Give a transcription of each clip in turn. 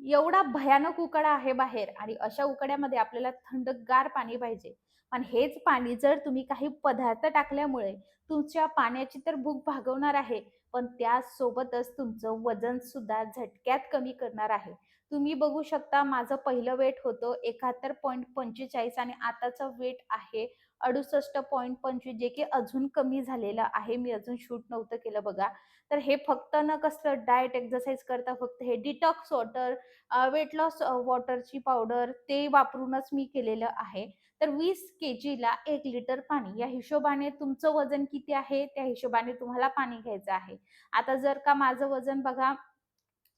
एवढा भयानक उकाडा आहे बाहेर आणि अशा उकाड्यामध्ये आपल्याला थंडगार पाणी पाहिजे. पण हेच पाणी जर तुम्ही काही पदार्थ टाकल्यामुळे तुमच्या पाण्याची तर भूक भागवणार आहे, पण त्यासोबतच तुमचं वजन सुद्धा झटक्यात कमी करणार आहे. तुम्ही बघू शकता माझं पहिलं वेट होतं 71.45 आणि आताचं वेट आहे 68.25 जे की अजून कमी झालेलं आहे. मी अजून शूट नव्हतं केलं बघा. तर हे फक्त न कसलं डाएट एक्सरसाइज करता फक्त हे डिटॉक्स वॉटर वेट लॉस वॉटरची पावडर ते वापरूनच मी केलेलं आहे. तर 20 केजीला 1 लिटर पाणी या हिशोबाने तुमचं वजन किती आहे, त्या हिशोबाने तुम्हाला पाणी घ्यायचं आहे. आता जर का माझं वजन बघा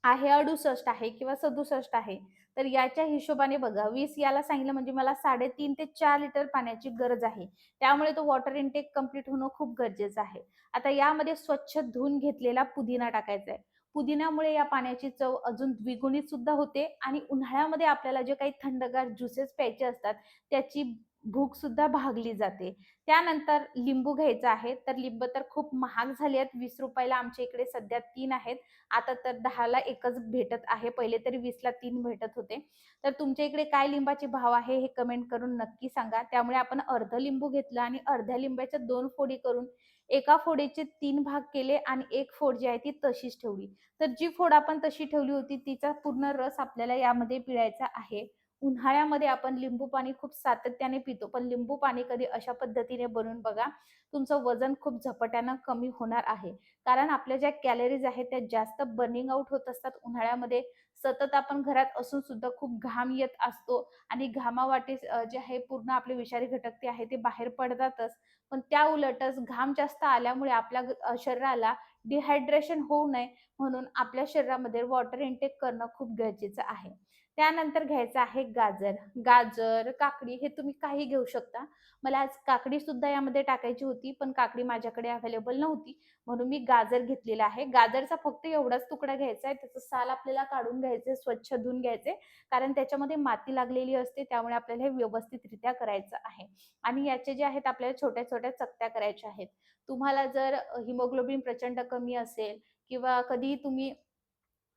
आहे 68 आहे किंवा 67 आहे. तर याच्या हिशोबाने बघा 20 याला सांगितलं म्हणजे मला 3.5 ते 4 लिटर पाण्याची गरज आहे. त्यामुळे तो वॉटर इनटेक कंप्लीट होणं खूप गरजेचं आहे. आता यामध्ये स्वच्छ धुवून घेतलेला पुदिना टाकायचा आहे. पुदिन्यामुळे या पाण्याची चव अजून द्विगुणित सुद्धा होते आणि उन्हाळ्यामध्ये आपल्याला जे काही थंडगार ज्युसेस प्यायचे असतात, त्याची भूक सुद्धा भागली जाते. त्यानंतर लिंबू घ्यायचा आहे. तर लिंबू तर खूप महाग झाली आहेत. ₹20 ला आमच्या इकडे सध्या 3 आहेत. आता तर 10ला एकच भेटत आहे. पहिले तरी 20ला 3 भेटत होते. तर तुमच्या इकडे काय लिंबाचे भाव आहे हे कमेंट करून नक्की सांगा. त्यामुळे आपण अर्ध लिंबू घेतलं आणि अर्ध्या लिंबाच्या 2 फोडी करून एका फोडीचे 3 भाग केले आणि एक फोड जी आहे ती तशीच ठेवली. तर जी फोड आपण तशी ठेवली होती तिचा पूर्ण रस आपल्याला यामध्ये पिळायचा आहे. उन्हाळ्यामध्ये आपण लिंबू पाणी खूप सातत्याने पितो, पण लिंबू पाणी कधी अशा पद्धतीने बनवून बघा. तुमचं वजन खूप झपाट्यानं कमी होणार आहे. कारण आपल्या ज्या कॅलरीज आहेत त्या जास्त बर्निंग आउट होत असतात उन्हाळ्यामध्ये. सतत आपण घरात असून सुद्धा खूप घाम येत असतो आणि घामावाटे जे आहे पूर्ण आपले विषारी घटक ते आहे ते बाहेर पडतातच. पण त्या उलटच घाम जास्त आल्यामुळे आपल्या शरीराला डिहायड्रेशन होऊ नये म्हणून आपल्या शरीरामध्ये वॉटर इनटेक करणं खूप गरजेचं आहे. त्यानंतर घ्यायचं आहे गाजर. गाजर, काकडी हे तुम्ही काही घेऊ शकता. मला आज काकडी सुद्धा यामध्ये टाकायची होती, पण काकडी माझ्याकडे अवेलेबल नव्हती. म्हणून मी गाजर घेतलेला आहे. गाजरचा फक्त एवढाच तुकडा घ्यायचा आहे. त्याचं साल आपल्याला काढून घ्यायचे, स्वच्छ धुवून घ्यायचे. कारण त्याच्यामध्ये माती लागलेली असते. त्यामुळे आपल्याला हे व्यवस्थितरित्या करायचं आहे. आणि याचे जे आहेत आपल्याला छोट्या-छोट्या चकत्या करायच्या आहेत. तुम्हाला जर हिमोग्लोबिन प्रचंड कमी असेल किंवा कधी तुम्ही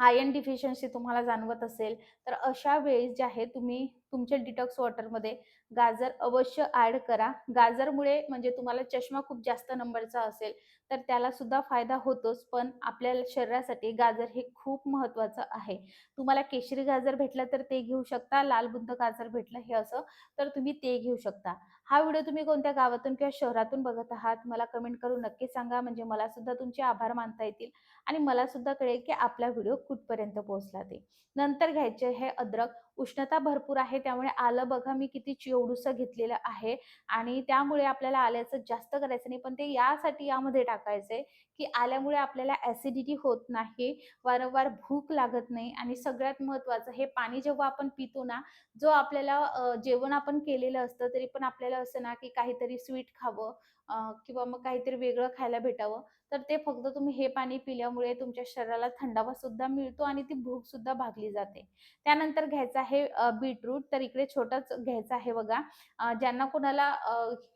आयर्न डिफिशियन्सी तुम्हाला जाणवत असेल, तर अशा वेळेस जे आहे तुम्ही तुमच्या डिटॉक्स वॉटरमध्ये गाजर अवश्य ॲड करा. गाजरमुळे म्हणजे तुम्हाला चष्मा खूप जास्त नंबरचा असेल, तर त्याला सुद्धा फायदा होतोच. पण आपल्या शरीरासाठी गाजर हे खूप महत्त्वाचं आहे. तुम्हाला केशरी गाजर भेटलं तर ते घेऊ शकता. लाल बुंद गाजर भेटलं हे असं, तर तुम्ही ते घेऊ शकता. हा व्हिडिओ तुम्ही कोणत्या गावातून किंवा शहरातून बघत आहात, मला कमेंट करून नक्की सांगा. म्हणजे मला सुद्धा तुमचे आभार मानता येतील. आणि मला सुद्धा कळेल की आपला व्हिडिओ कुठपर्यंत पोहोचला ते. नंतर घ्यायचे हे अद्रक. उष्णता भरपूर आहे त्यामुळे आलं बघा मी किती एवढुसं घेतलेलं आहे आणि त्यामुळे आपल्याला आल्याचं जास्त करायचं नाही, पण ते यासाठी यामध्ये टाकायचंय की आल्यामुळे आपल्याला ॲसिडिटी होत नाही, वारंवार भूक लागत नाही आणि सगळ्यात महत्त्वाचं हे पाणी जेव्हा आपण पितो ना, जो आपल्याला जेवण आपण केलेलं असतं तरी पण आपल्याला असं ना की काहीतरी स्वीट खावं किंवा मग काहीतरी वेगळं खायला भेटावं. तर ते फक्त तुम्ही हे पाणी पिल्यामुळे तुमच्या शरीराला थंडावा सुद्धा मिळतो आणि ती भूक सुद्धा भागली जाते. त्यानंतर घ्यायचं आहे बीटरूट. तर इकडे छोटंच घ्यायचं आहे बघा. ज्यांना कोणाला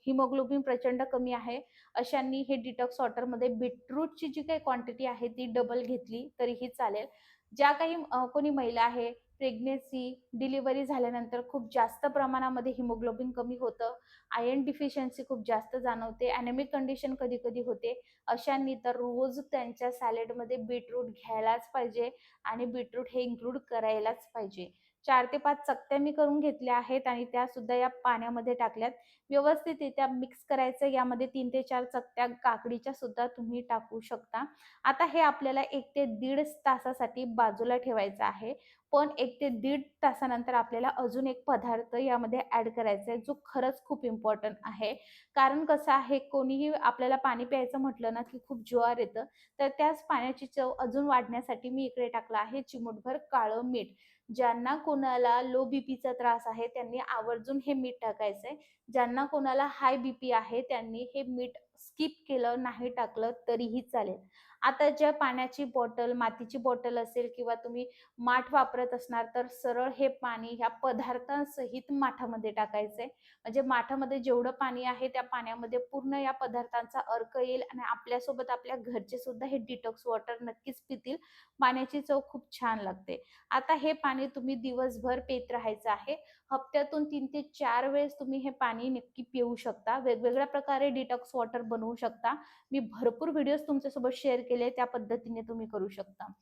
हिमोग्लोबिन प्रचंड कमी आहे, अशांनी हे डिटॉक्स वॉटरमध्ये बीटरूटची जी काही क्वांटिटी आहे ती डबल घेतली तरीही चालेल. ज्या काही कोणी महिला आहे, प्रेग्नन्सी, डिलिव्हरी झाल्यानंतर खूप जास्त प्रमाणामध्ये हिमोग्लोबिन कमी होतं, आयर्न डिफिशियन्सी खूप जास्त जाणवते, ॲनेमिक कंडिशन कधी-कधी होते. अशांनी तर रोज त्यांच्या सॅलडमध्ये बीटरूट घ्यायलाच पाहिजे आणि बीटरूट हे इन्क्लूड करायलाच पाहिजे. 4 ते 5 चकत्या मी करून घेतल्या आहेत आणि त्यासुद्धा या पाण्यामध्ये टाकल्यात. व्यवस्थितरित्या मिक्स करायचं. यामध्ये 3 ते 4 चकत्या काकडीच्या सुद्धा तुम्ही टाकू शकता. आता हे आपल्याला 1 ते दीड तासासाठी बाजूला ठेवायचं आहे. पण 1 ते दीड तासानंतर आपल्याला अजून एक पदार्थ यामध्ये ॲड करायचा आहे, जो खरंच खूप इम्पोर्टंट आहे. कारण कसं आहे, कोणीही आपल्याला पाणी प्यायचं म्हटलं ना, की खूप ज्वार येतं. तर त्याच पाण्याची चव अजून वाढण्यासाठी मी इकडे टाकलं आहे चिमूटभर काळं मीठ. ज्यांना कोणाला लो बीपीचा त्रास आहे, त्यांनी आवर्जून हे मीठ टाकायचंय. ज्यांना कोणाला हाय बीपी आहे, त्यांनी हे मीठ स्किप केलं, नाही टाकलं तरीही चालेल. आता ज्या पाण्याची बॉटल, मातीची बॉटल असेल किंवा तुम्ही माठ वापरत असणार, तर सरळ हे पाणी ह्या पदार्थांसहित माठामध्ये टाकायचंय. म्हणजे माठामध्ये जेवढं पाणी आहे, त्या पाण्यामध्ये पूर्ण या पदार्थांचा अर्क येईल आणि आपल्यासोबत आपल्या घरचे सुद्धा हे डिटॉक्स वॉटर नक्कीच पितील. पाण्याची चव खूप छान लागते. आता हे पाणी तुम्ही दिवसभर पीत राहायचं आहे. हप्त्यातून 3 ते 4 वेळेस तुम्ही हे पाणी नक्की पिऊ शकता. वेगवेगळ्या प्रकारे डिटॉक्स वॉटर बनवू शकता. मी भरपूर व्हिडिओज तुमच्यासोबत शेअर केले, त्या पद्धतीने तुम्ही करू शकता.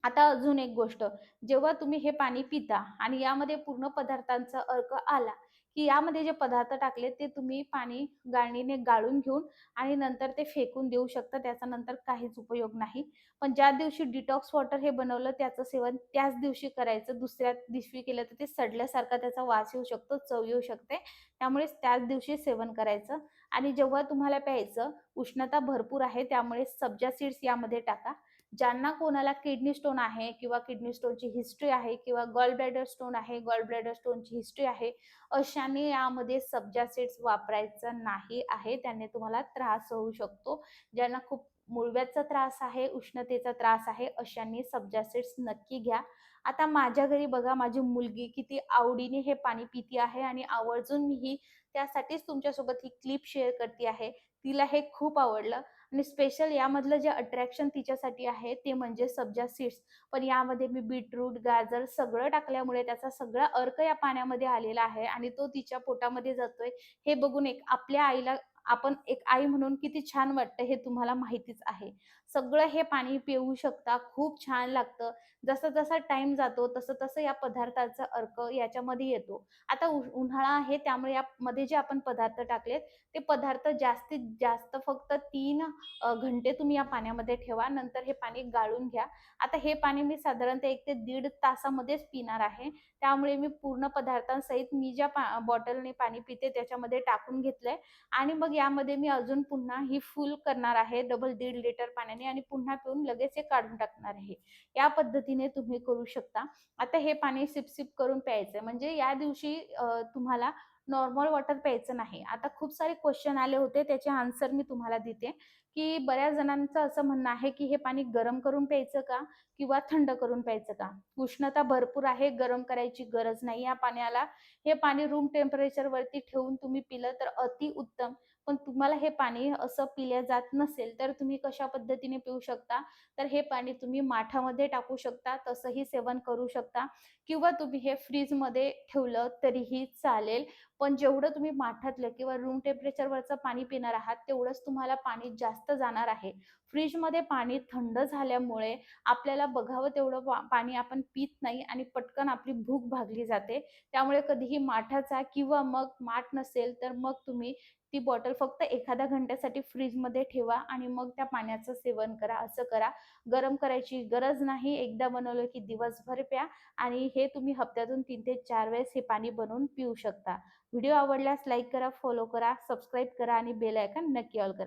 आता अजून एक गोष्ट, जेव्हा तुम्ही हे पाणी पिता आणि यामध्ये पूर्ण पदार्थांचा अर्क आला, की यामध्ये जे पदार्थ टाकले ते तुम्ही पाणी गाळणीने गाळून घेऊन आणि नंतर ते फेकून देऊ शकता. त्याचा नंतर काहीच उपयोग नाही. पण ज्या दिवशी डिटॉक्स वॉटर हे बनवलं त्याचं सेवन त्याच दिवशी करायचं. दुसऱ्या दिवशी केलं तर ते सडल्यासारखा त्याचा वास येऊ शकतो, चव येऊ शकते. त्यामुळे त्याच दिवशी सेवन करायचं आणि जेव्हा तुम्हाला प्यायचं, उष्णता भरपूर आहे त्यामुळे सब्जा सीड्स यामध्ये टाका. ज्यांना कोणाला किडनी स्टोन आहे किंवा किडनी स्टोनची हिस्ट्री आहे किंवा गॉल ब्लॅडर स्टोन आहे, गॉल ब्लॅडर स्टोनची हिस्ट्री आहे, अशांनी यामध्ये सब्जा सीड्स वापरायचं नाही आहे. त्याने तुम्हाला त्रास होऊ शकतो. ज्यांना खूप मूळव्याधचा त्रास आहे, उष्णतेचा त्रास आहे, अशांनी सब्जा सीड्स नक्की घ्या. आता माझ्या घरी बघा माझी मुलगी किती आवडीने हे पाणी पिती आहे आणि आवर्जून मी ही त्यासाठीच तुमच्यासोबत ही क्लिप शेअर करते आहे. तिला हे खूप आवडलं आणि स्पेशल यामधलं जे अट्रॅक्शन तिच्यासाठी आहे ते म्हणजे सब्जा सीड्स. पण यामध्ये मी बीटरूट, गाजर सगळं टाकल्यामुळे त्याचा सगळा अर्क या पाण्यामध्ये आलेला आहे आणि तो तिच्या पोटामध्ये जातोय. हे बघून एक आपल्या आईला आपण एक आई म्हणून किती छान वाटतं हे तुम्हाला माहितीच आहे. सगळं हे पाणी पिऊ शकता. खूप छान लागतं. जसा-जसा टाईम जातो तसं-तसं या पदार्थाचा अर्क याच्यामध्ये येतो. आता उन्हाळा आहे त्यामुळे यामध्ये जे आपण पदार्थ टाकलेत ते पदार्थ जास्तीत जास्त फक्त 3 घंटे तुम्ही या पाण्यामध्ये ठेवा. नंतर हे पाणी गाळून घ्या. आता हे पाणी मी साधारणतः 1 ते दीड तासामध्येच पिणार आहे. त्यामुळे मी पूर्ण पदार्थांसहित मी ज्या बॉटलने पाणी पिते त्याच्यामध्ये टाकून घेतलंय आणि मग यामध्ये मी अजून पुन्हा ही फुल करणार आहे डबल 1.5 लिटर पाण्याने आणि पुन्हा पिऊन लगेच हे काढून टाकणार आहे. या पद्धतीने तुम्ही करू शकता. आता हे पाणी सिप-सिप करून प्यायचंय म्हणजे या दिवशी तुम्हाला नॉर्मल वॉटर प्यायचं नाही. आता खूप सारे क्वेश्चन आले होते त्याचे आन्सर मी तुम्हाला देते, की बऱ्याच जणांचं असं म्हणणं आहे, की हे पाणी गरम करून प्यायचं का? किंवा थंड करून प्यायचं का? उष्णता भरपूर आहे, गरम करायची गरज नाही या पाण्याला. हे पाणी रूम टेम्परेचरवरती ठेवून तुम्ही पिलं तर अतिउत्तम. पण तुम्हाला हे पाणी असं पिल्या जात नसेल, तर तुम्ही कशा पद्धतीने पिऊ शकता? तर हे पाणी तुम्ही माठामध्ये टाकू शकता, तसंही सेवन करू शकता किंवा तुम्ही हे फ्रीजमध्ये ठेवलं तरीही चालेल. पण जेवढं तुम्ही माठातलं किंवा रूम टेम्परेचरवरचं पाणी पिणार आहात, तेवढंच तुम्हाला पाणी जास्त जाणार आहे. फ्रिजमध्ये पाणी थंड झाल्यामुळे आपल्याला बघावं तेवढं पाणी आपण पीत नाही आणि पटकन आपली भूक भागली जाते. त्यामुळे कधीही माठाचा किंवा मग माठ नसेल, तर मग तुम्ही ती बॉटल फक्त एखाद्या घंट्यासाठी फ्रिजमध्ये ठेवा आणि मग त्या पाण्याचं सेवन करा. असं करा. गरम करायची गरज नाही. एकदा बनवलं की दिवसभर प्या आणि हे तुम्ही हप्त्यातून 3 ते 4 वेळेस हे पाणी बनवून पिऊ शकता. व्हिडिओ आवडल्यास लाईक करा, फॉलो करा, सबस्क्राईब करा आणि बेल आयकॉन नक्की ऑल करा.